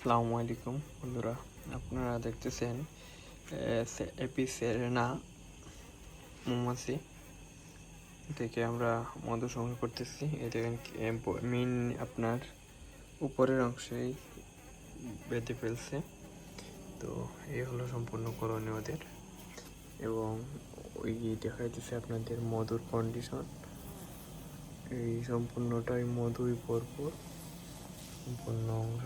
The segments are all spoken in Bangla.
আসসালামু আলাইকুম বন্ধুরা, আপনারা দেখতেছেন এপিসেরেনা মৌমাছি থেকে আমরা মধু সংগ্রহ করতেছি। এই দেখেন মেন আপনার উপরের অংশেই বেঁধে ফেলছে। তো এই হলো সম্পূর্ণ করণীয় ওদের। এবং ওই দেখা যাচ্ছে আপনাদের মধুর কন্ডিশন, এই সম্পূর্ণটাই মধুই ভরপুর সম্পূর্ণ অংশ।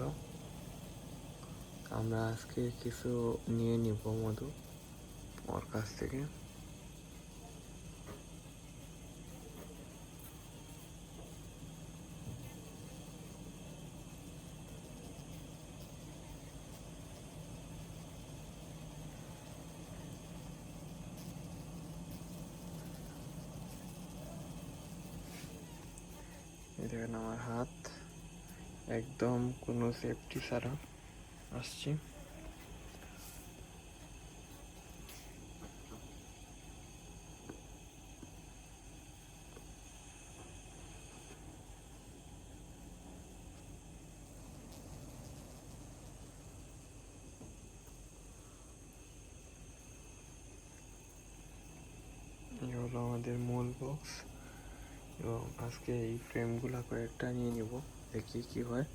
আমরা আজকে কিছু নিয়ে নিব মধু ওর কাছ থেকে। এই দেখেন আমার হাত একদম কোনো সেফটি ছাড়া আসছি। এই হলো আমাদের মূল বক্স এবং আজকে এই ফ্রেমগুলো কয়েকটা নিয়ে নিব, দেখি কি হয়।